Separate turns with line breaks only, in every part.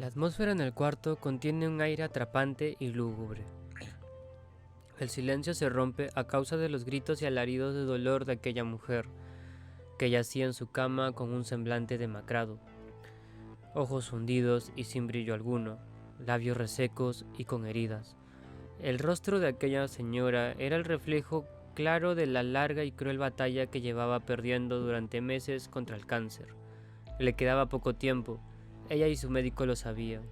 La atmósfera en el cuarto contiene un aire atrapante y lúgubre. El silencio se rompe a causa de los gritos y alaridos de dolor de aquella mujer, que yacía en su cama con un semblante demacrado, ojos hundidos y sin brillo alguno, labios resecos y con heridas. El rostro de aquella señora era el reflejo claro de la larga y cruel batalla que llevaba perdiendo durante meses contra el cáncer. Le quedaba poco tiempo, ella y su médico lo sabían,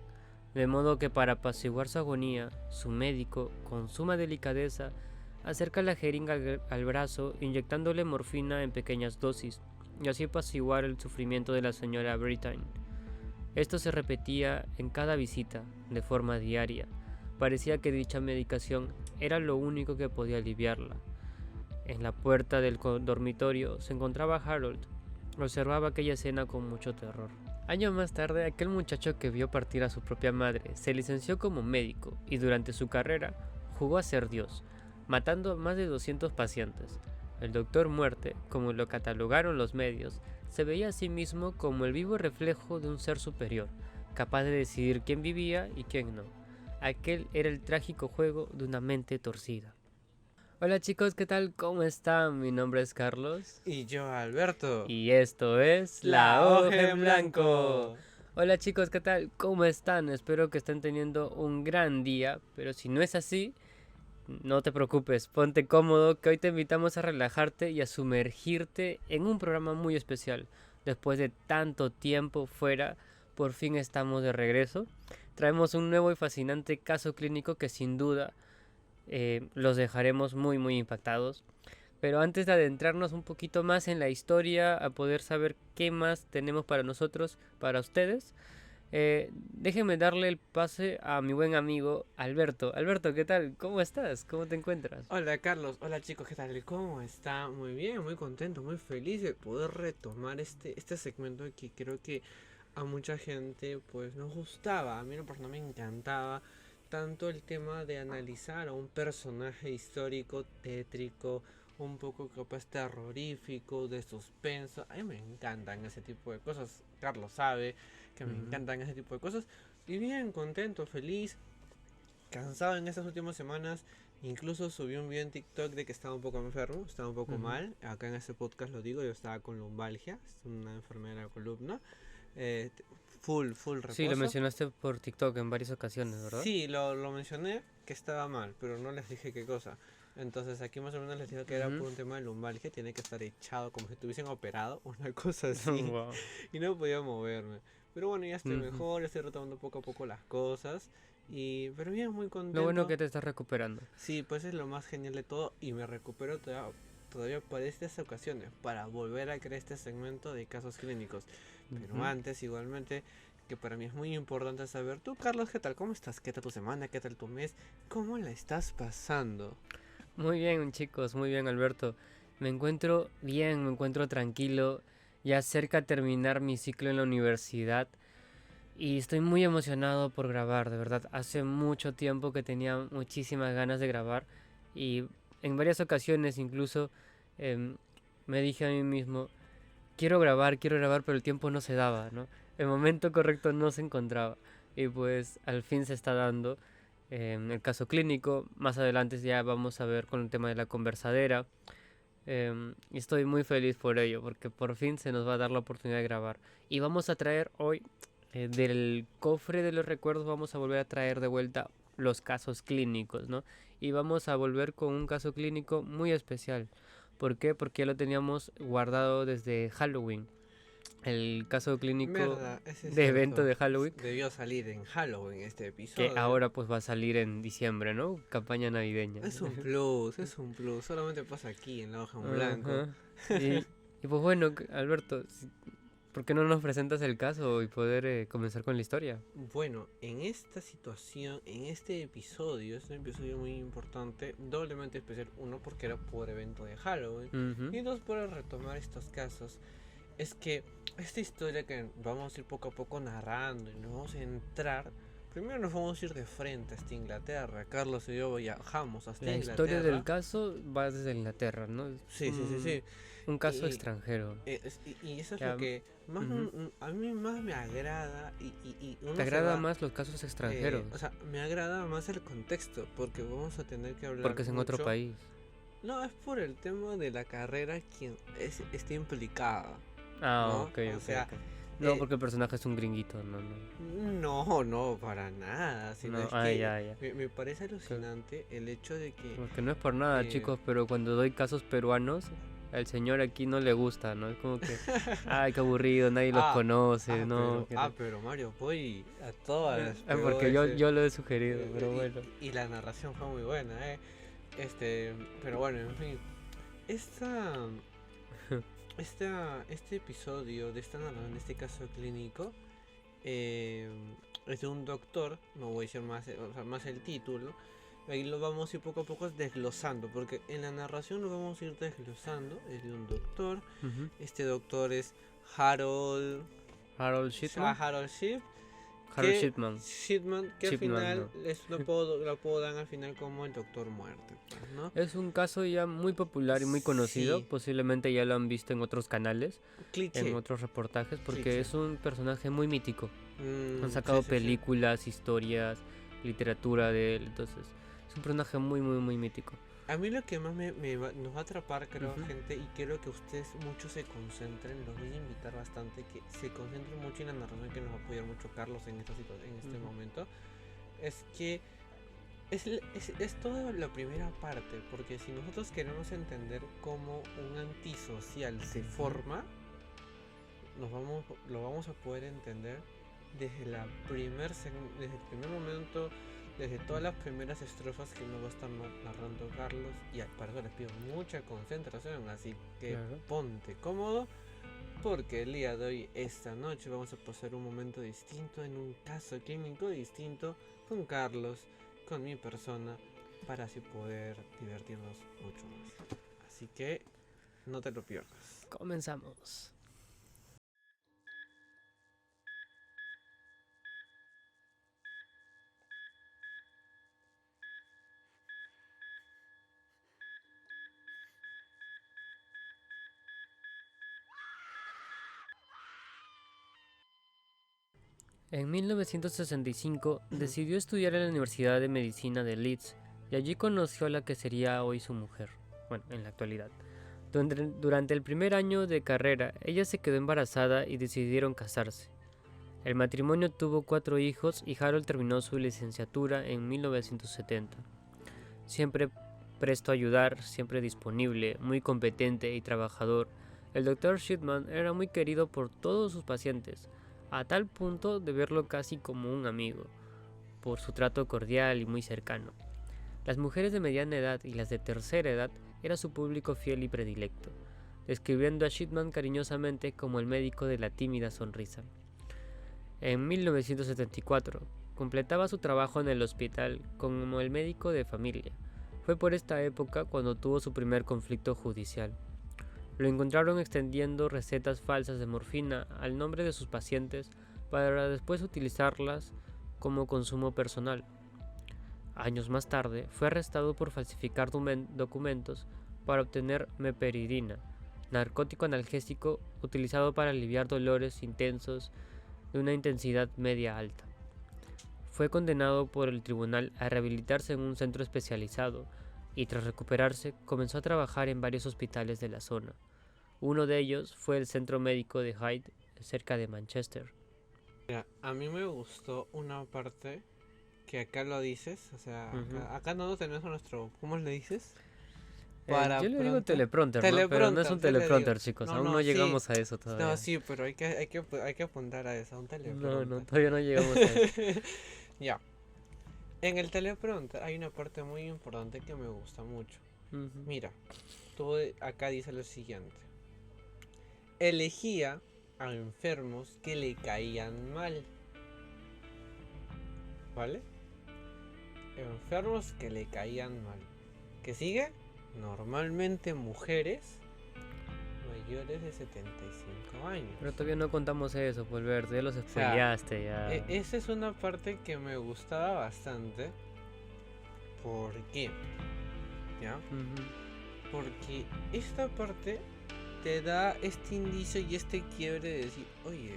de modo que para apaciguar su agonía, su médico, con suma delicadeza, acerca la jeringa al brazo, inyectándole morfina en pequeñas dosis, y así apaciguar el sufrimiento de la señora Brittain. Esto se repetía en cada visita, de forma diaria. Parecía que dicha medicación era lo único que podía aliviarla. En la puerta del dormitorio se encontraba Harold. Observaba aquella escena con mucho terror. Años más tarde, aquel muchacho que vio partir a su propia madre se licenció como médico y durante su carrera jugó a ser Dios, matando a más de 200 pacientes. El doctor Muerte, como lo catalogaron los medios, se veía a sí mismo como el vivo reflejo de un ser superior, capaz de decidir quién vivía y quién no. Aquel era el trágico juego de una mente torcida. Hola chicos, ¿qué tal? ¿Cómo están? Mi nombre es Carlos.
Y yo, Alberto.
Y esto es
La Hoja en Blanco.
Hola chicos, ¿qué tal? ¿Cómo están? Espero que estén teniendo un gran día, pero si no es así, no te preocupes, ponte cómodo que hoy te invitamos a relajarte y a sumergirte en un programa muy especial. Después de tanto tiempo fuera, por fin estamos de regreso. Traemos un nuevo y fascinante caso clínico que sin duda los dejaremos muy impactados. Pero antes de adentrarnos un poquito más en la historia, a poder saber qué más tenemos para nosotros, para ustedes, déjenme darle el pase a mi buen amigo Alberto. Alberto, ¿qué tal? ¿Cómo estás? ¿Cómo te encuentras?
Hola, Carlos. Hola, chicos. ¿Qué tal? ¿Cómo está? Muy bien, muy contento, muy feliz de poder retomar este segmento que creo que a mucha gente pues nos gustaba. A mí no, me encantaba tanto el tema de analizar a un personaje histórico tétrico, un poco capaz terrorífico, de suspenso. A mí me encantan ese tipo de cosas. Carlos sabe que me encantan ese tipo de cosas. Y bien, contento, feliz, cansado en estas últimas semanas. Incluso subí un video en TikTok de que estaba un poco enfermo, estaba un poco mal. Acá en este podcast lo digo, yo estaba con lumbalgia, es una enfermedad de la columna. Eh, full reposo.
Sí, lo mencionaste por TikTok en varias ocasiones, ¿verdad?
Sí, lo mencioné que estaba mal, pero no les dije qué cosa. Entonces aquí más o menos les dije que era por un tema de lumbalgia, tiene que estar echado como si estuviesen operado, una cosa así.
Wow.
Y no podía moverme. Pero bueno, ya estoy mejor, ya estoy retomando poco a poco las cosas. Pero bien, muy contento.
Lo bueno que te estás recuperando.
Sí, pues es lo más genial de todo. Y me recupero todavía para estas ocasiones, para volver a crear este segmento de casos clínicos. Pero antes, igualmente, que para mí es muy importante saber, tú, Carlos, ¿qué tal? ¿Cómo estás? ¿Qué tal tu semana? ¿Qué tal tu mes? ¿Cómo la estás pasando?
Muy bien, chicos, muy bien, Alberto. Me encuentro bien, me encuentro tranquilo, ya cerca de terminar mi ciclo en la universidad. Y estoy muy emocionado por grabar, de verdad. Hace mucho tiempo que tenía muchísimas ganas de grabar. Y en varias ocasiones incluso me dije a mí mismo, quiero grabar, pero el tiempo no se daba, ¿no? El momento correcto no se encontraba. Y pues al fin se está dando el caso clínico. Más adelante ya vamos a ver con el tema de la conversadera. Y estoy muy feliz por ello, porque por fin se nos va a dar la oportunidad de grabar. Y vamos a traer hoy del cofre de los recuerdos, vamos a volver a traer de vuelta los casos clínicos, ¿no? Y vamos a volver con un caso clínico muy especial. ¿Por qué? Porque ya lo teníamos guardado desde Halloween. El caso clínico
Verdad, ese es
de evento
cierto.
de Halloween,
Debió salir en Halloween este
que
episodio.
ahora pues va a salir en diciembre, ¿no? Campaña navideña.
Es un plus, es un plus. Solamente pasa aquí en la hoja en blanco.
Ajá. Y pues bueno, Alberto, ¿por qué no nos presentas el caso y poder comenzar con la historia?
Bueno, en esta situación, en este episodio, es un episodio muy importante, doblemente especial. Uno, porque era por evento de Halloween. Y dos, por retomar estos casos. Es que esta historia que vamos a ir poco a poco narrando y nos vamos a entrar, primero nos vamos a ir de frente hasta Inglaterra. Carlos y yo viajamos hasta
La
Inglaterra.
historia del caso va desde Inglaterra, ¿no? Es
Sí, sí, sí, sí.
un caso
Y,
extranjero.
y eso es
Ya,
lo que más
ujú.
a mí más me agrada y uno
¿Te
se
agrada
va.
más los casos extranjeros?
O sea, me agrada más el contexto porque vamos a tener que hablar
Porque es en otro
mucho.
país.
No, es por el tema de la carrera quien está implicada,
Ah,
¿no?
ok,
O
ok,
sea,
ok. No,
eh,
porque el personaje es un gringuito, no, no.
no, no, para nada, sino
No,
es
ah,
que
ya, ya.
me parece alucinante el hecho de que
Porque no es por nada,
eh,
chicos, pero cuando doy casos peruanos, al señor aquí no le gusta, ¿no? Es como que, ay, qué aburrido, nadie los
ah,
conoce, ¿no?
pero Mario, voy a todas, pegó
Porque yo,
ese,
yo lo he sugerido, pero
y,
bueno.
y la narración fue muy buena, pero bueno, en fin, esta, este episodio de esta narración, en este caso clínico, eh, es de un doctor, no voy a decir más, o sea, más el título, ahí lo vamos a ir poco a poco desglosando, porque en la narración lo vamos a ir desglosando, es de un doctor,
Ujú.
este doctor es Harold,
Harold Shipman.
Harold Ship,
Harold
que
Shipman.
Que al
Shipman,
final
no.
lo apodan al final como el Doctor Muerte, pues, ¿no?
Es un caso ya muy popular y muy conocido.
Sí,
Posiblemente ya lo han visto en otros canales, en
cliché,
otros reportajes, porque
cliché.
es un personaje muy mítico. Han
Sí,
sacado
sí, sí.
películas, historias, literatura de él. Entonces, es un personaje muy, muy, muy mítico.
A mí lo que más nos va a atrapar, creo,
Ujú,
gente, y quiero que ustedes muchos se concentren, los voy a invitar bastante, que se concentren mucho en la narración que nos va a apoyar mucho Carlos en esta situación, en este
ujú,
momento, es que es toda la primera parte, porque si nosotros queremos entender cómo un antisocial se
ujú.
forma, lo vamos a poder entender desde desde el primer momento, desde todas las primeras estrofas que nos va a estar narrando Carlos. Y para eso les pido mucha concentración, así que
Claro.
ponte cómodo, porque el día de hoy, esta noche, vamos a pasar un momento distinto en un caso clínico distinto con Carlos, con mi persona, para así poder divertirnos mucho más. Así que no te lo pierdas.
Comenzamos. En 1965 decidió estudiar en la Universidad de Medicina de Leeds y allí conoció a la que sería hoy su mujer, bueno, en la actualidad. Durante el primer año de carrera, ella se quedó embarazada y decidieron casarse. El matrimonio tuvo 4 hijos y Harold terminó su licenciatura en 1970. Siempre presto a ayudar, siempre disponible, muy competente y trabajador, el Dr. Shipman era muy querido por todos sus pacientes, a tal punto de verlo casi como un amigo, por su trato cordial y muy cercano. Las mujeres de mediana edad y las de tercera edad era su público fiel y predilecto, describiendo a Shipman cariñosamente como el médico de la tímida sonrisa. En 1974, completaba su trabajo en el hospital como el médico de familia. Fue por esta época cuando tuvo su primer conflicto judicial. Lo encontraron extendiendo recetas falsas de morfina al nombre de sus pacientes para después utilizarlas como consumo personal. Años más tarde, fue arrestado por falsificar documentos para obtener meperidina, narcótico analgésico utilizado para aliviar dolores intensos de una intensidad media alta. Fue condenado por el tribunal a rehabilitarse en un centro especializado y tras recuperarse comenzó a trabajar en varios hospitales de la zona. Uno de ellos fue el Centro Médico de Hyde, cerca de Manchester.
Mira, a mí me gustó una parte que acá lo dices, o sea,
Ujú.
acá no tenemos nuestro, ¿cómo le dices? Para
Yo le digo
pronto.
teleprompter, ¿no? Pero no es
Teleprompter,
un
sí le digo.
teleprompter, chicos.
No,
Aún
no,
no
sí.
llegamos a eso
No,
todavía.
sí, pero hay que apuntar a eso, a un
No, no,
teleprompter.
todavía no llegamos a eso.
Ya. En el teleprompter hay una parte muy importante que me gusta mucho.
Ujú.
Mira, todo acá dice lo siguiente. Elegía a enfermos que le caían mal. ¿Vale? Enfermos que le caían mal. ¿Qué sigue? Normalmente mujeres. mayores de 75 años.
Pero todavía no contamos eso, Volver, ya los
sea,
spoileaste, ya.
Esa es una parte que me gustaba bastante. ¿Por qué? ¿Ya?
Ujú.
Porque esta parte te da este indicio y este quiebre de decir, oye,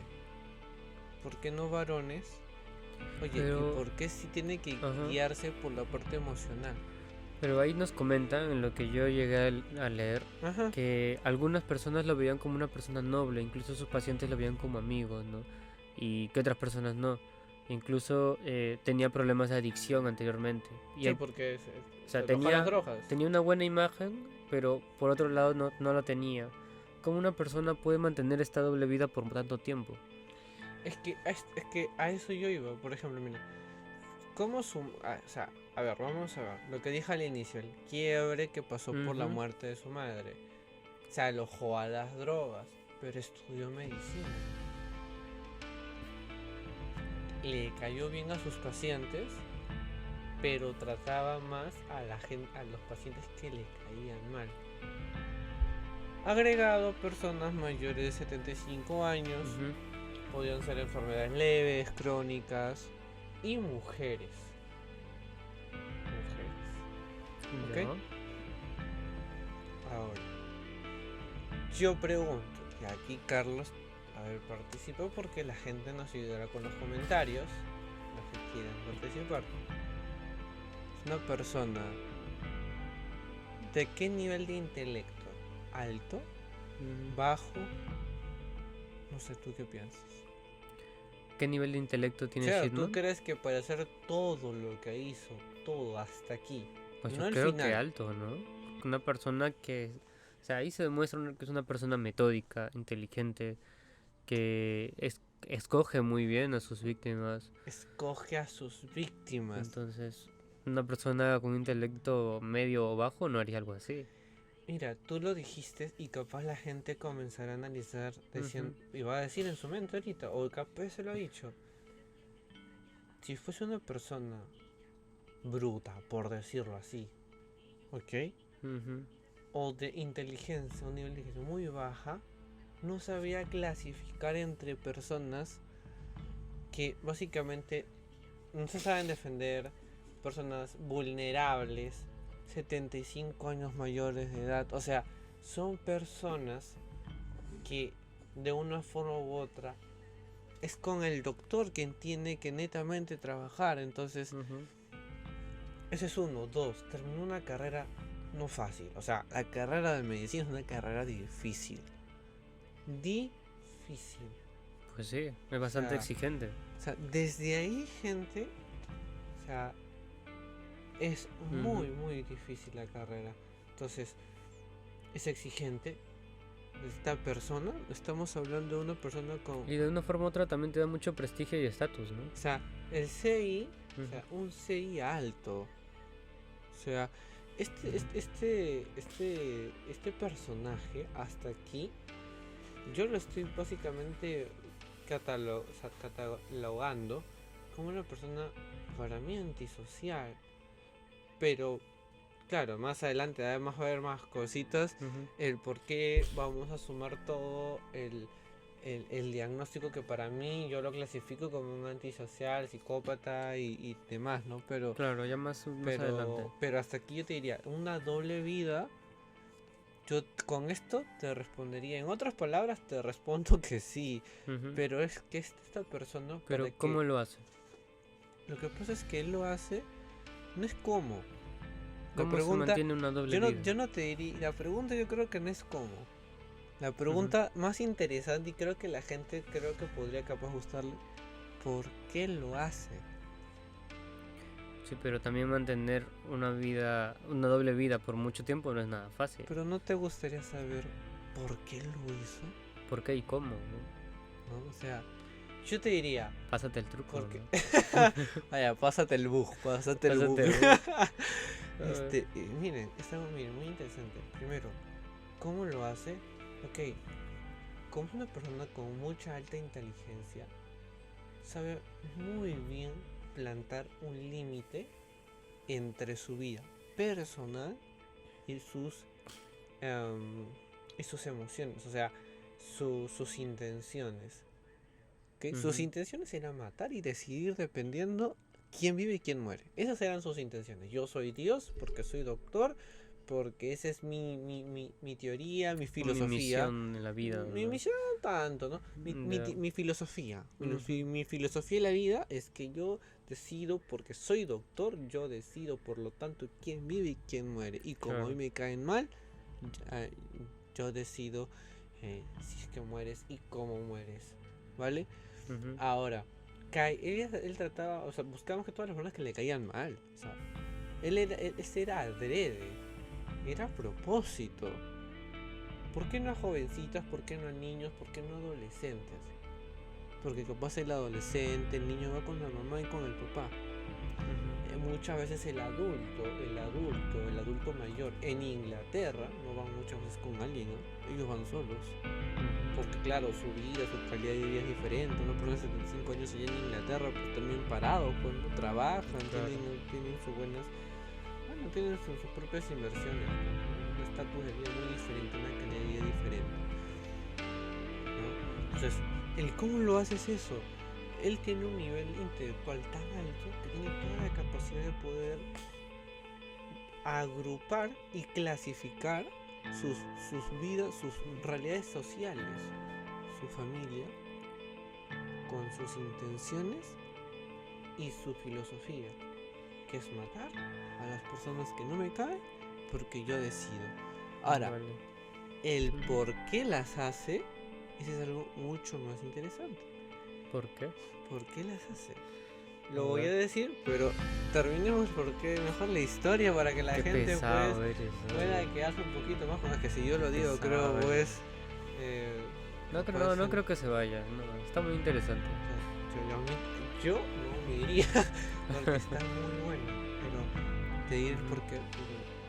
¿por qué no varones? Oye,
Pero-
¿y por qué sí tiene que
Ajá.
guiarse por la parte emocional?
Pero ahí nos comentan, en lo que yo llegué a leer,
Ajá.
que algunas personas lo veían como una persona noble, incluso sus pacientes lo veían como amigos, ¿no? Y que otras personas no. Incluso tenía problemas de adicción anteriormente. Y
Sí, porque
o sea,
se aloja las
tenía,
drogas.
tenía una buena imagen, pero por otro lado no la tenía. ¿Cómo una persona puede mantener esta doble vida por tanto tiempo?
Es que a eso yo iba, por ejemplo, mira. ¿Cómo su... o sea, a ver, vamos a ver. Lo que dije al inicio, el quiebre que pasó por la
Ujú.
muerte de su madre. Se alojó a las drogas, pero estudió medicina. Le cayó bien a sus pacientes, pero trataba más a la gente, a los pacientes que le caían mal. Agregado, personas mayores de 75 años,
Ujú.
podían ser enfermedades leves, crónicas y mujeres. Mujeres.
Ya.
¿Ok? Ahora, yo pregunto, y aquí Carlos, a ver, participa porque la gente nos ayudará con los comentarios, los que quieran participar. Es una persona, ¿de qué nivel de intelecto? ¿Alto?
Ujú.
¿Bajo? No sé, ¿tú qué piensas?
¿Qué nivel de intelecto
O
tiene
sea, ¿tú
Shipman?
crees que para hacer todo lo que hizo, todo hasta aquí,
Pues
no
yo
el
creo que
final?
alto, ¿no? Una persona que, o sea, ahí se demuestra que es una persona metódica, inteligente, que escoge muy bien a sus víctimas.
Escoge a sus víctimas.
Entonces, una persona con un intelecto medio o bajo no haría algo así.
Mira, tú lo dijiste y capaz la gente comenzará a analizar
Ujú.
y va a decir en su mente ahorita, o capaz se lo ha dicho. Si fuese una persona bruta, por decirlo así, ¿ok?
Ujú.
O de inteligencia, un nivel de inteligencia muy baja, no sabía clasificar entre personas que básicamente no se saben defender, personas vulnerables, 75 años mayores de edad, o sea, son personas que de una forma u otra es con el doctor quien tiene que netamente trabajar. Entonces,
Ujú.
ese es uno. Dos, terminó una carrera no fácil. O sea, la carrera de medicina es una carrera difícil. Difícil.
Pues sí, es
O
bastante
sea,
exigente.
desde ahí, gente, o sea, es muy,
Ujú.
muy difícil la carrera. Entonces, es exigente. Esta persona, estamos hablando de una persona con,
Y de una forma u otra también te da mucho prestigio y estatus, ¿no?
o sea, el CI, o
Ujú.
sea, un CI alto. O sea, este personaje hasta aquí, yo lo estoy básicamente o sea, catalogando como una persona para mí antisocial. Pero, claro, más adelante además va a haber más cositas.
Ujú.
El por qué vamos a sumar todo el diagnóstico que para mí yo lo clasifico como un antisocial, psicópata y demás, ¿no?
Claro, ya más adelante.
Pero hasta aquí yo te diría, una doble vida. Yo con esto te respondería, en otras palabras te respondo que sí,
Ujú.
pero es que esta persona
Pero
para que
¿cómo lo hace?
lo que pasa es que él lo hace no es cómo. La
¿Cómo se
pregunta
mantiene una doble vida?
yo no te diría, la pregunta yo creo que no es cómo. La
Ujú.
pregunta más interesante y creo que la gente creo que podría capaz gustarle, ¿por qué lo hace?
Sí, pero también mantener una vida, una doble vida por mucho tiempo no es nada fácil.
Pero no te gustaría saber por qué lo hizo,
¿Por qué y cómo? ¿No?
¿no? O sea, yo te diría,
Pásate el truco,
porque
¿no?
vaya, pásate el bug, pásate el bug.
Pásate el...
Miren, está miren, muy interesante. Primero, ¿cómo lo hace? Ok, como una persona con mucha alta inteligencia, sabe muy bien plantar un límite entre su vida personal y sus em, y sus emociones, o sea, sus intenciones. ¿Ok? Sus
Ujú.
intenciones eran matar y decidir dependiendo quién vive y quién muere. Esas eran sus intenciones. Yo soy Dios porque soy doctor, porque esa es mi teoría, mi
O mi
filosofía.
misión en la vida,
Mi
¿no?
misión no tanto, ¿no?
Ya.
Mi filosofía.
Ujú.
Mi filosofía de la vida es que yo decido, porque soy doctor, yo decido por lo tanto quién vive y quién muere. Y como a mí
Claro.
me caen mal, ya- yo decido si es que mueres y cómo mueres. ¿Vale?
Ujú.
Ahora, él trataba, o sea, buscamos que todas las personas que le caían mal. O sea, ese era adrede, era a propósito. ¿Por qué no a jovencitas? ¿Por qué no a niños? ¿Por qué no a adolescentes? Porque capaz el adolescente, el niño va con la mamá y con el papá.
Ujú.
Muchas veces el adulto mayor en Inglaterra no van muchas veces con alguien, ¿no? Ellos van solos.
Ujú.
Porque claro, su vida, su calidad de vida es diferente, ¿no? Por 75 años allá en Inglaterra, pues también parados, pues no trabajan,
Claro.
tienen sus buenas, bueno, tienen sus propias inversiones, ¿no? Un estatus de vida muy diferente, una calidad de vida diferente, ¿no? Entonces, el cómo lo haces eso, él tiene un nivel intelectual tan alto que tiene toda la capacidad de poder agrupar y clasificar sus vidas, sus realidades sociales, su familia, con sus intenciones y su filosofía, que es matar a las personas que no me caen porque yo decido. Ahora,
Vale.
el
Ujú.
por qué las hace, ese es algo mucho más interesante.
¿Por qué?
¿Por qué las hace?
A
Lo voy
ver.
a decir, pero terminemos porque mejor la historia para que la
Qué
gente pues
pesado eres,
pueda
oye.
quedarse un poquito más. Es que si yo lo digo, creo
Pesado eres.
pues eh,
No,
puede
no
ser.
creo que se vaya. No, está muy interesante.
Yo no me iría porque está muy bueno. Pero te diré
Ujú.
por qué.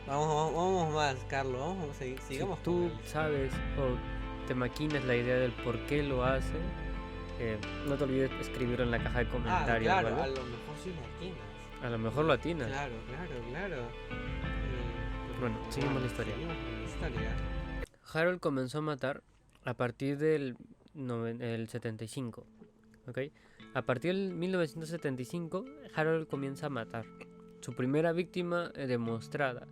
Vamos más, Carlos.
Si
Sigamos con
tú
él.
sabes o te maquinas la idea del por qué lo hace, no te olvides escribirlo en la caja de
Ah,
comentarios,
claro,
¿vale?
a lo mejor sí latinas.
A lo mejor lo atinas.
Claro.
Bueno,
Pero
seguimos la
bueno,
historia.
seguimos con la historia.
Harold comenzó a matar a partir del el 75, ¿ok? A partir del 1975, Harold comienza a matar. Su primera víctima demostrada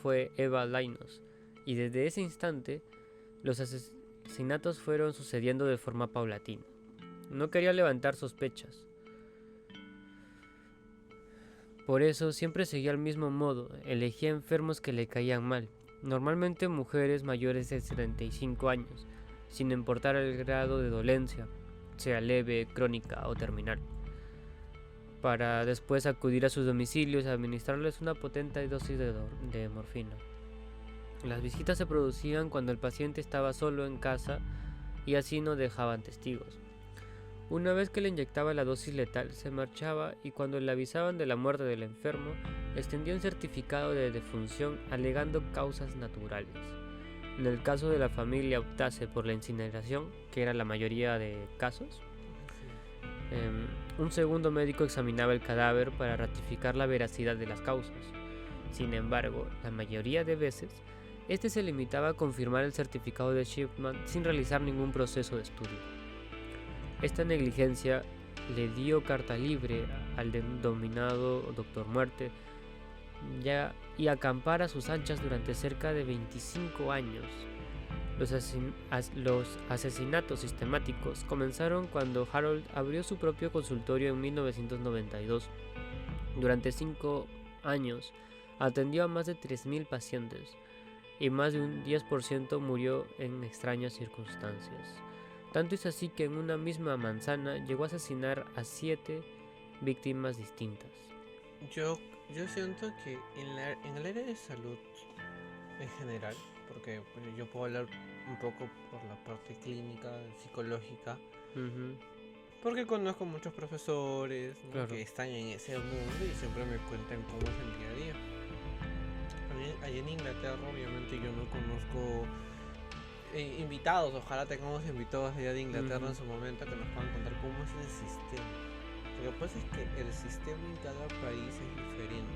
fue Eva Lainos, y desde ese instante los asesinatos fueron sucediendo de forma paulatina. No quería levantar sospechas. Por eso siempre seguía el mismo modo, elegía enfermos que le caían mal, normalmente mujeres mayores de 75 años, sin importar el grado de dolencia, sea leve, crónica o terminal, para después acudir a sus domicilios y administrarles una potente dosis de morfina. Las visitas se producían cuando el paciente estaba solo en casa y así no dejaban testigos. Una vez que le inyectaba la dosis letal, se marchaba y cuando le avisaban de la muerte del enfermo, extendía un certificado de defunción alegando causas naturales. En el caso de la familia optase por la incineración, que era la mayoría de casos, un segundo médico examinaba el cadáver para ratificar la veracidad de las causas. Sin embargo, la mayoría de veces, este se limitaba a confirmar el certificado de Shipman sin realizar ningún proceso de estudio. Esta negligencia le dio carta libre al denominado Doctor Muerte y acampar a sus anchas durante cerca de 25 años. Los asesinatos sistemáticos comenzaron cuando Harold abrió su propio consultorio en 1992. Durante 5 años atendió a más de 3.000 pacientes y más de un 10% murió en extrañas circunstancias. Tanto es así que en una misma manzana llegó a asesinar a 7 víctimas distintas.
Yo, yo siento que en el área de salud en general, porque pues, yo puedo hablar un poco por la parte clínica, psicológica,
Ujú.
porque conozco muchos profesores, ¿no?
Claro.
Que están en ese mundo y siempre me cuentan cómo es el día a día. Allá en Inglaterra obviamente yo no conozco invitados, ojalá tengamos invitados allá de Inglaterra en su momento que nos puedan contar cómo es el sistema. Lo que pasa es que el sistema en cada país es diferente.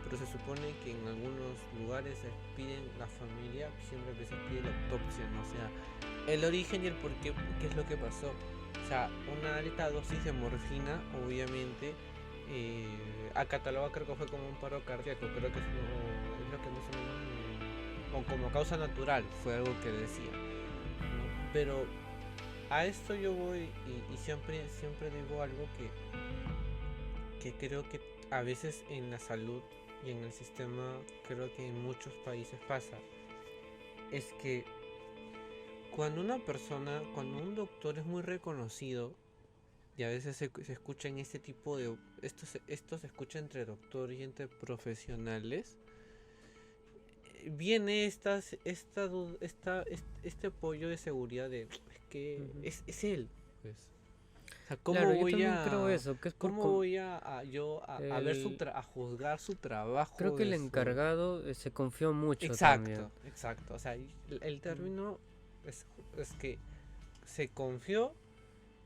pero se supone que en algunos lugares se piden la familia, siempre a veces pide la autopsia, ¿no? O sea, el origen y el por qué, qué es lo que pasó. O sea, una alta dosis de morfina, obviamente, a cataloga creo que fue como un paro cardíaco, creo que es lo que más o menos, o como causa natural, fue algo que decía, ¿no? Pero a esto yo voy y siempre digo algo que creo que a veces en la salud y en el sistema, creo que en muchos países pasa, es que cuando una persona, cuando un doctor es muy reconocido, y a veces se escucha en este tipo de... Esto se escucha entre doctor y entre profesionales, viene este apoyo de seguridad de... Es que es él, pues. O sea, ¿cómo
Claro, yo
voy
también creo
a...
eso, que es
¿Cómo voy a ver
el-
a juzgar su
creo
trabajo
que el
de su...
encargado se confió mucho también.
Exacto, exacto. O sea, el término es que se confió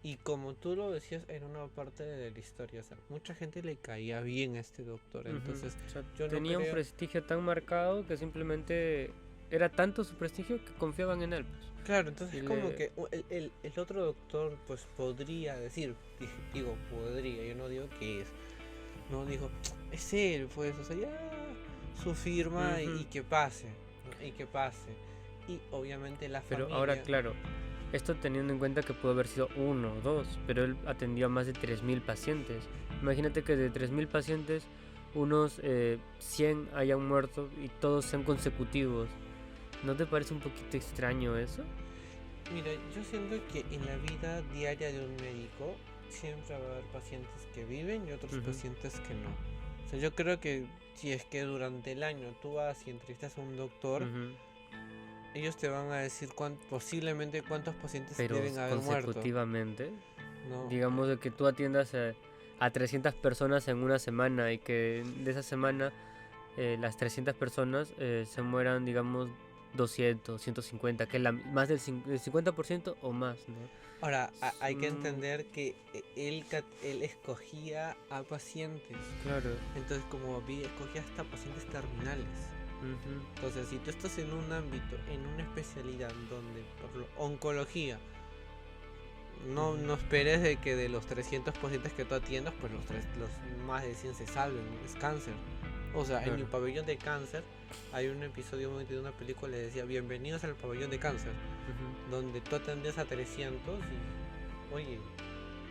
y como tú lo decías, era una parte de la historia. O sea, mucha gente le caía bien a este doctor. Entonces,
O sea,
yo no
tenía un
creo...
prestigio tan marcado que simplemente era tanto su prestigio que confiaban en él, pues.
Claro, entonces
Y
es como
le...
que el otro doctor pues podría decir, digo, podría, yo no digo que es, no digo, es él, pues, o sea, ya su firma y
Ujú.
que pase, ¿no? Y que pase. Y obviamente la
Pero ahora,
familia,
claro, esto teniendo en cuenta que pudo haber sido uno o dos, pero él atendió a más de 3.000 pacientes. Imagínate que de 3.000 pacientes, unos 100 hayan muerto y todos sean consecutivos. ¿No te parece un poquito extraño eso?
mira, yo siento que en la vida diaria de un médico siempre va a haber pacientes que viven y otros
Ujú.
pacientes que no. O sea, yo creo que si es que durante el año tú vas y entrevistas a un doctor,
Ujú.
ellos te van a decir posiblemente cuántos pacientes
Pero
deben haber muerto,
consecutivamente,
¿no?
digamos de que tú atiendas a 300 personas en una semana y que de esa semana las 300 personas se mueran, digamos, 200, 150, que es más del 50% o más, ¿no?
Ahora, hay que
Mm,
entender que él escogía a pacientes,
claro.
entonces como vi, escogía hasta pacientes terminales.
Ujú.
Entonces, si tú estás en un ámbito, en una especialidad donde, por ejemplo, oncología,
Ujú.
no esperes de que de los 300 pacientes que tú atiendas, pues los más de 100 se salven, es cáncer. O sea, en mi
Claro.
pabellón de cáncer hay un episodio muy de una película que decía bienvenidos al pabellón de cáncer,
Ujú.
donde tú atendías a 300 y, oye,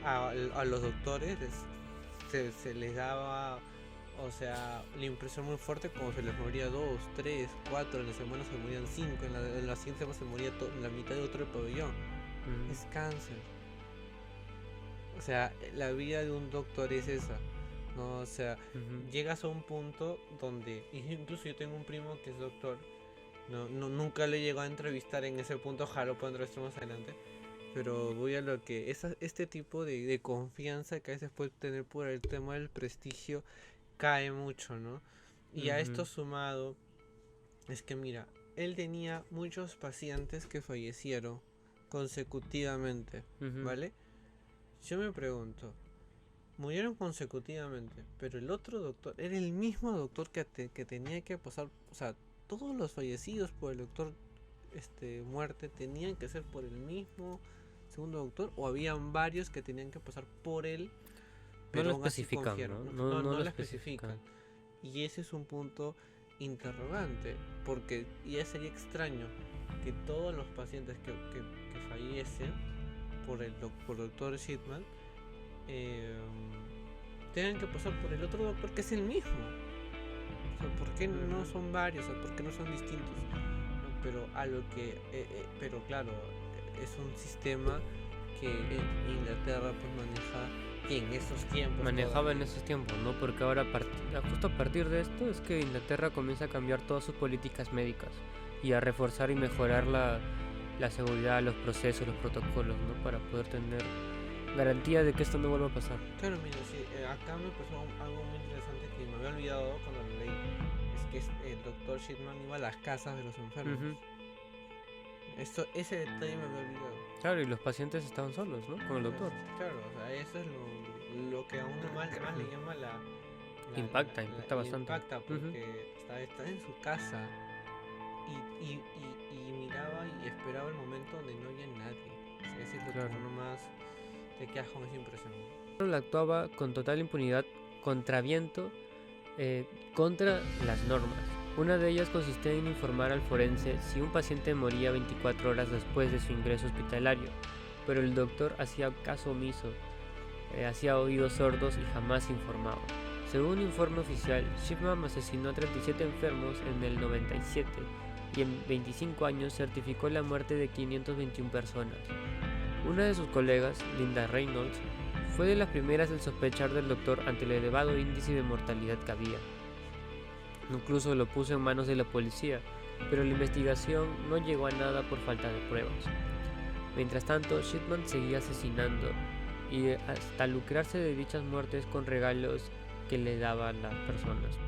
a los doctores se les daba, o sea, la impresión muy fuerte como se les moría 2, 3, 4, en la semana se morían 5, en la siguiente semana se moría la mitad de otro pabellón.
Ujú.
Es cáncer. O sea, la vida de un doctor es esa, ¿no? O sea,
Ujú.
llegas a un punto donde, incluso yo tengo un primo que es doctor, nunca le llegó a entrevistar en ese punto, ojalá lo pueda entrevistar más adelante, pero voy a lo que, este tipo de confianza que a veces puede tener por el tema del prestigio cae mucho, ¿no? Y a esto
Ujú.
sumado, es que mira, él tenía muchos pacientes que fallecieron consecutivamente,
Ujú.
¿vale? Yo me pregunto, murieron consecutivamente, pero el otro doctor era el mismo doctor que tenía que pasar, o sea, todos los fallecidos por el doctor muerte tenían que ser por el mismo segundo doctor o habían varios que tenían que pasar por él,
No lo
pero aún así
especifican,
confiaron,
¿no? No
no
lo
lo especifican.
especifican.
Y ese es un punto interrogante, porque ya sería extraño que todos los pacientes que fallecen por el doctor Shitman eh, tengan que pasar por el otro doctor que es el mismo. O sea, ¿por qué no
Ujú.
son varios? O sea, ¿por qué no son distintos? ¿No? Pero a lo que, pero claro, es un sistema que Inglaterra pues maneja y en esos tiempos
Manejaba en
todavía.
esos tiempos, ¿no? Porque ahora, justo a partir de esto, es que Inglaterra comienza a cambiar todas sus políticas médicas y a reforzar y mejorar la seguridad, los procesos, los protocolos, ¿no? Para poder tener garantía de que esto no vuelva a pasar.
Claro, mira, sí, acá me pasó algo muy interesante que me había olvidado cuando lo leí. Es que el doctor Shitman iba a las casas de los enfermos.
Ujú.
Ese detalle me había olvidado.
Claro, y los pacientes estaban solos, ¿no? Con el doctor.
Claro, o sea, eso es lo que a uno más le llama
Impacta bastante.
Impacta porque está en su casa y miraba y esperaba el momento donde no había nadie. O sea, ese es lo
Claro.
que uno más te quedas con esa impresión.
Él actuaba con total impunidad contra viento, contra las normas. Una de ellas consistía en informar al forense si un paciente moría 24 horas después de su ingreso hospitalario, pero el doctor hacía caso omiso, hacía oídos sordos y jamás informaba. Según un informe oficial, Shipman asesinó a 37 enfermos en el 97 y en 25 años certificó la muerte de 521 personas. Una de sus colegas, Linda Reynolds, fue de las primeras en sospechar del doctor ante el elevado índice de mortalidad que había. Incluso lo puso en manos de la policía, pero la investigación no llegó a nada por falta de pruebas. Mientras tanto, Shipman seguía asesinando y hasta lucrarse de dichas muertes con regalos que le daban las personas.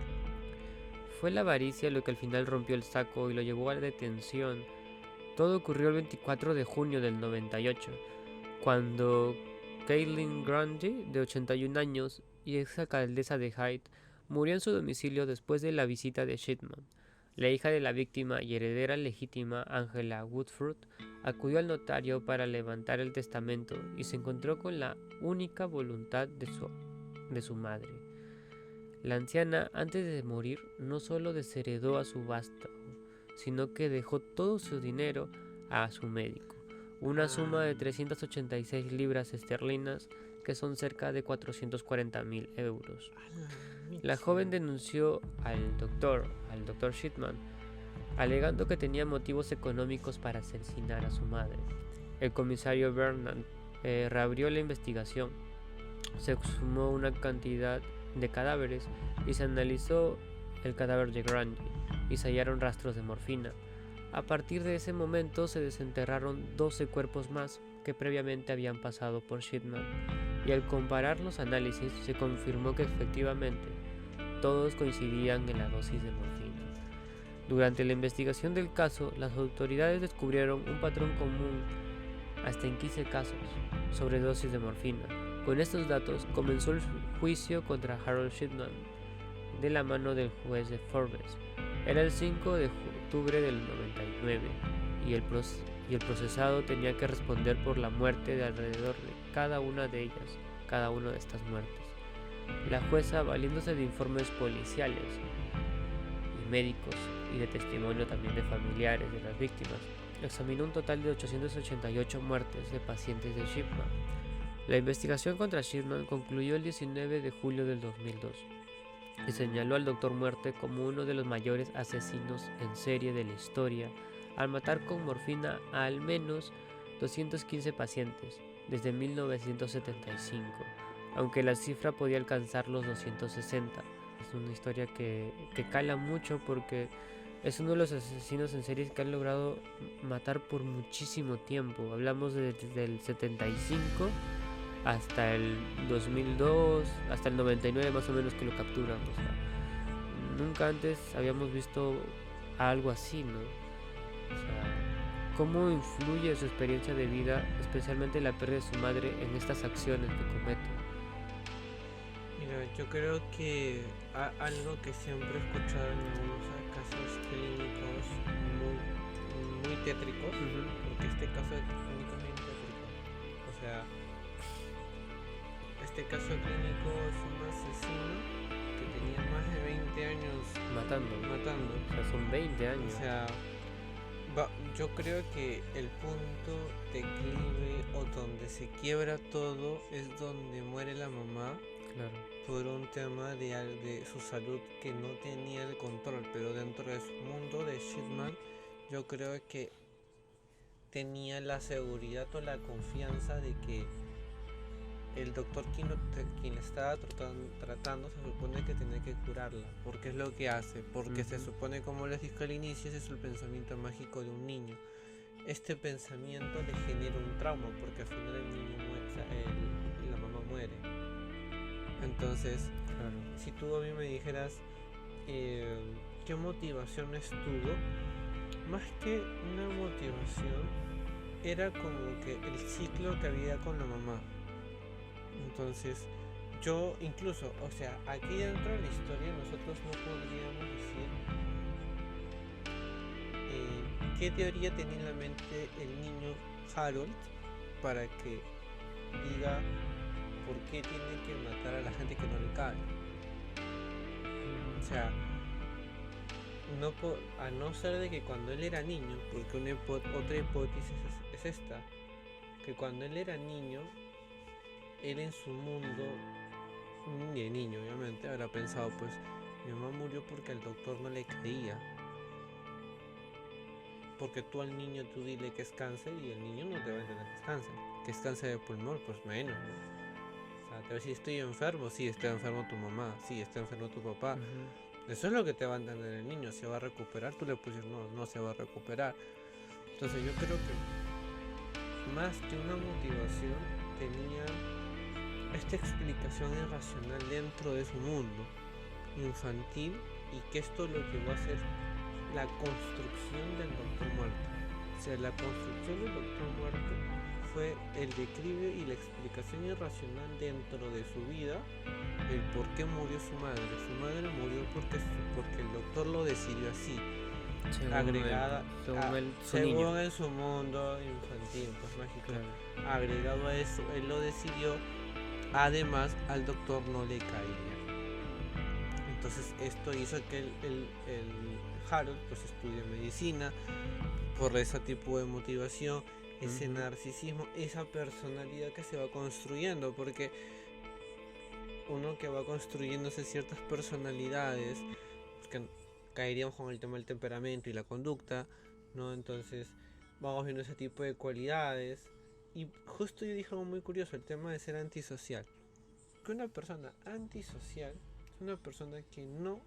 Fue la avaricia lo que al final rompió el saco y lo llevó a la detención. Todo ocurrió el 24 de junio del 98, cuando Caitlin Grundy, de 81 años y ex alcaldesa de Hyde, murió en su domicilio después de la visita de Shipman. La hija de la víctima y heredera legítima, Angela Woodford, acudió al notario para levantar el testamento y se encontró con la única voluntad de su madre. La anciana, antes de morir, no solo desheredó a su vástago, sino que dejó todo su dinero a su médico, una suma de 386 libras esterlinas, que son cerca de 440.000 euros. La joven denunció al doctor Shipman, alegando que tenía motivos económicos para asesinar a su madre. El comisario Bernard reabrió la investigación. Se exhumó una cantidad de cadáveres y se analizó el cadáver de Grundy y se hallaron rastros de morfina. A partir de ese momento se desenterraron 12 cuerpos más que previamente habían pasado por Shipman, y al comparar los análisis se confirmó que efectivamente todos coincidían en la dosis de morfina. Durante la investigación del caso, las autoridades descubrieron un patrón común hasta en 15 casos sobre dosis de morfina. Con estos datos comenzó el juicio contra Harold Shipman de la mano del juez de Forbes. Era el 5 de octubre del 99 y el procesado tenía que responder por la muerte de alrededor de cada una de ellas, cada una de estas muertes. La jueza, valiéndose de informes policiales y médicos y de testimonio también de familiares de las víctimas, examinó un total de 888 muertes de pacientes de Shipman. La investigación contra Shipman concluyó el 19 de julio del 2002 y señaló al Dr. Muerte como uno de los mayores asesinos en serie de la historia, al matar con morfina a al menos 215 pacientes desde 1975, aunque la cifra podía alcanzar los 260. Es una historia que cala mucho porque es uno de los asesinos en serie que han logrado matar por muchísimo tiempo. Hablamos desde el 75 hasta el 2002, hasta el 99 más o menos que lo capturan. O sea, nunca antes habíamos visto algo así, ¿no? O sea, cómo influye su experiencia de vida, especialmente la pérdida de su madre, en estas acciones que comete.
Mira, yo creo que algo que siempre he escuchado en algunos casos clínicos muy tétricos, porque este caso clínico es bien tétrico. O sea, este caso clínico es un asesino que tenía más de 20 años matando.
O sea, son 20 años.
O sea, yo creo que el punto declive o donde se quiebra todo es donde muere la mamá.
Claro.
Por un tema de su salud que no tenía el control, pero dentro de su mundo de Shipman yo creo que tenía la seguridad o la confianza de que el doctor quien la estaba tratando se supone que tenía que curarla, porque es lo que hace, porque se supone, como les dije al inicio, ese es el pensamiento mágico de un niño. Este pensamiento le genera un trauma, porque al final el niño muere, la mamá muere. Entonces,
Claro.
si tú a mí me dijeras qué motivaciones tuvo, más que una motivación, era como que el ciclo que había con la mamá. Entonces, yo incluso, o sea, aquí dentro de la historia nosotros no podríamos decir qué teoría tenía en la mente el niño Harold para que diga por qué tiene que matar a la gente que no le cae. O sea, a no ser de que cuando él era niño, porque otra hipótesis es esta, que cuando él era niño, él en su mundo, de niño obviamente, habrá pensado pues, mi mamá murió porque al doctor no le creía. Porque tú al niño tú dile que es cáncer y el niño no te va a entender que es cáncer. Que es cáncer de pulmón, pues menos, ¿no? O sea, te va a decir estoy enfermo, sí, está enfermo tu mamá, sí, está enfermo tu papá. Eso es lo que te va a entender el niño. ¿Se va a recuperar? Tú le puedes decir no, no se va a recuperar. Entonces yo creo que más que una motivación tenía esta explicación irracional dentro de su mundo infantil, y que esto lo llevó a ser la construcción del Doctor Muerto. O sea, la construcción del Doctor Muerto fue el declive y la explicación irracional dentro de su vida, el por qué murió su madre. Su madre murió porque el doctor lo decidió así. Según en su mundo infantil, pues mágico. Claro. Agregado a eso, él lo decidió. Además, al doctor no le caía. Entonces esto hizo que el Harold pues estudie medicina por ese tipo de motivación, ese narcisismo, esa personalidad que se va construyendo, porque uno que va construyéndose ciertas personalidades, pues que caeríamos con el tema del temperamento y la conducta, ¿no? Entonces vamos viendo ese tipo de cualidades. Y justo yo dije algo muy curioso, el tema de ser antisocial. Que una persona antisocial es una persona que no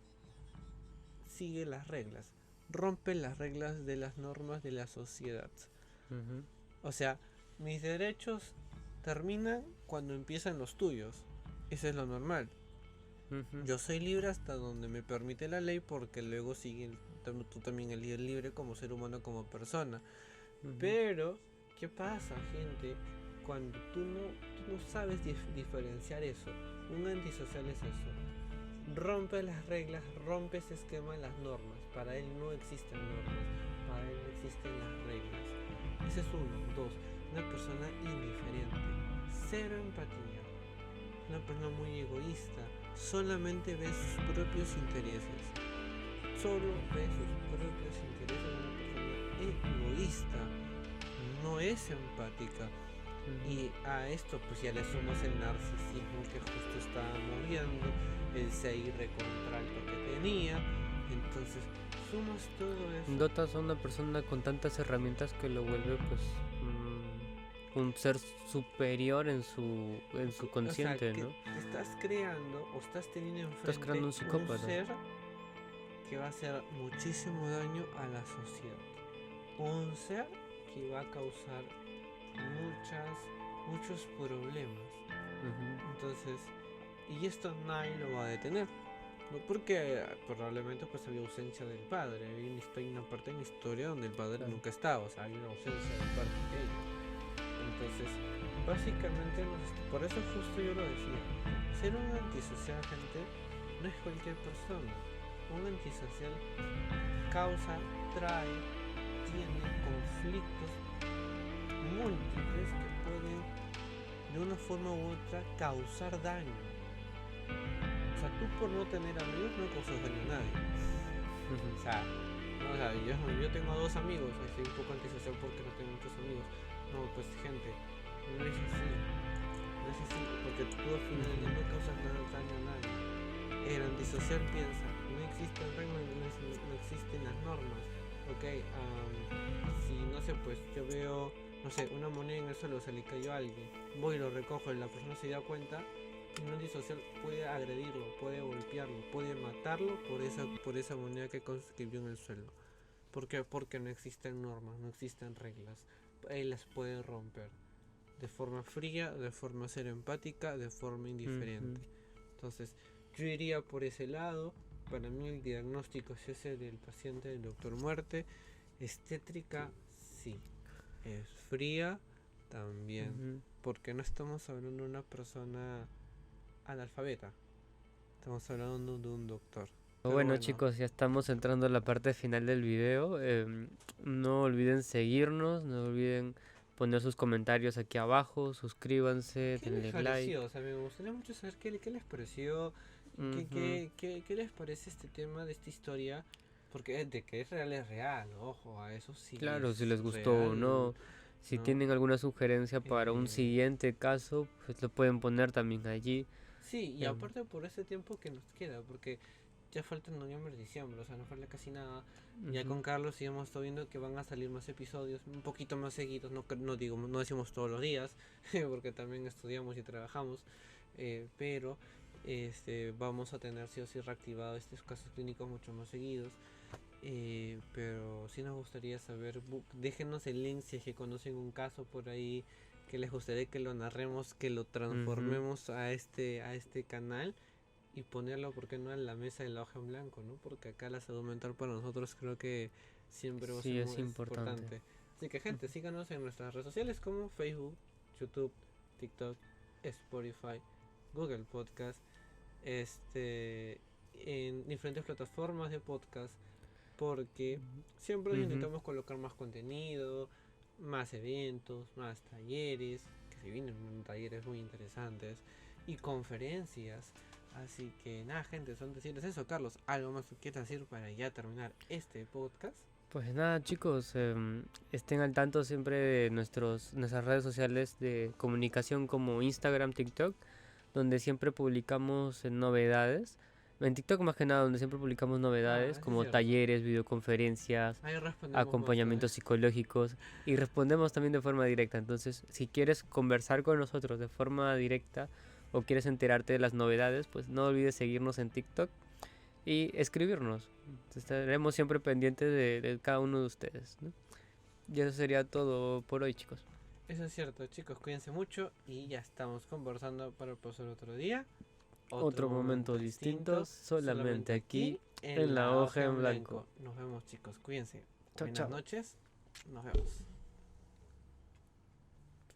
sigue las reglas, rompe las reglas de las normas de la sociedad. O sea, mis derechos terminan cuando empiezan los tuyos. Eso es lo normal. Yo soy libre hasta donde me permite la ley, porque luego sigue tú también eres libre como ser humano, como persona. Pero, ¿qué pasa, gente? Cuando tú no sabes diferenciar eso. Un antisocial es eso. Rompe las reglas, rompe ese esquema de las normas. Para él no existen normas, para él no existen las reglas. Ese es uno. Dos, una persona indiferente, cero empatía, una persona muy egoísta, solamente ve sus propios intereses. Solo ve sus propios intereses. Una persona egoísta, no es empática. Y a esto pues ya le sumas el narcisismo que justo estábamos viendo, el seguirle contra alto que tenía. Entonces sumas todo eso.
Dotas a una persona con tantas herramientas que lo vuelve pues un ser superior en su consciente,
o sea,
¿no?
Estás creando o estás teniendo enfrente
un psicópata,
un ser que va a hacer muchísimo daño a la sociedad. Un ser que va a causar muchos problemas. Entonces, y esto nadie lo va a detener, no porque probablemente pues había ausencia del padre. Hay una parte en la historia donde el padre nunca estaba, o sea, hay una ausencia del padre de ellos. Entonces, básicamente, por eso justo yo lo decía, ser un antisocial, gente, no es cualquier persona. Un antisocial tiene conflictos múltiples que pueden de una forma u otra causar daño. O sea, tú por no tener amigos no causas daño a nadie. O sea, yo tengo dos amigos, soy un poco antisocial porque no tengo muchos amigos. No, pues gente, no es así, porque tú al final no causas daño a nadie. El antisocial piensa, no existen reglas, no existen las normas. Ok, si no sé, pues yo veo, no sé, una moneda en el suelo, se le cayó a alguien, voy y lo recojo y la persona se da cuenta, un antisocial puede agredirlo, puede golpearlo, puede matarlo por esa moneda que vio en el suelo. ¿Por qué? Porque no existen normas, no existen reglas. Él las puede romper de forma fría, de forma ser empática, de forma indiferente. Entonces, yo iría por ese lado. Para mí el diagnóstico es ese del paciente del Doctor Muerte. Estétrica, sí. Es fría, también. Porque no estamos hablando de una persona analfabeta. Estamos hablando de un doctor. Pero
Bueno chicos, ya estamos entrando a la parte final del video. No olviden seguirnos, no olviden poner sus comentarios aquí abajo, suscríbanse,
¿qué les
denle like.
pareció? O sea, me gustaría mucho saber qué les pareció,
Ujú.
qué les parece este tema de esta historia. Porque de que es real, ojo, a eso sí
Claro, si
es
les gustó o
real,
no. Si
¿no?
tienen alguna sugerencia para un
Eh,
siguiente caso, pues lo pueden poner también allí.
sí, y
Em,
aparte por ese tiempo que nos queda, porque ya falta noviembre, diciembre, o sea, no falta casi nada. Ya
ujú,
con Carlos sí hemos estado viendo que van a salir más episodios, un poquito más seguidos, no digo, no decimos todos los días, porque también estudiamos y trabajamos, pero vamos a tener sí o sí reactivado estos casos clínicos mucho más seguidos. Pero sí nos gustaría saber, déjenos el link si es que conocen un caso por ahí que les gustaría que lo narremos, que lo
ujú.
transformemos a este canal y ponerlo, ¿por qué no?, en la mesa de la hoja en blanco, ¿no? Porque acá la salud mental para nosotros creo que siempre va a ser
Sí, es
muy
importante.
importante. Así que gente,
Ujú,
síganos en nuestras redes sociales como Facebook, YouTube, TikTok, Spotify, Google Podcast, en diferentes plataformas de podcast, porque siempre
ujú.
intentamos colocar más contenido, más eventos, más talleres, que se vienen talleres muy interesantes, y conferencias. Así que nada, gente, son decirles eso. Carlos, ¿algo más que quieras decir para ya terminar este podcast?
Pues nada chicos, estén al tanto siempre de nuestras redes sociales de comunicación como Instagram, TikTok, donde siempre publicamos novedades. En TikTok más que nada, donde siempre publicamos
Ah,
novedades
eso es
como
cierto.
talleres, videoconferencias,
Ahí respondemos más
acompañamientos
todavía.
psicológicos y respondemos también de forma directa. Entonces, si quieres conversar con nosotros de forma directa o quieres enterarte de las novedades, pues no olvides seguirnos en TikTok y escribirnos. Estaremos siempre pendientes de cada uno de ustedes, ¿no? Y eso sería todo por hoy, chicos.
Eso es cierto, chicos, cuídense mucho y ya estamos conversando para pasar otro día, otro
Otro momento
momento
distinto,
distinto,
solamente
solamente
aquí
aquí en
en la
la
hoja
hoja
en
en
blanco.
blanco. Nos vemos, chicos, cuídense.
Chao,
Buenas
chao.
noches, nos vemos.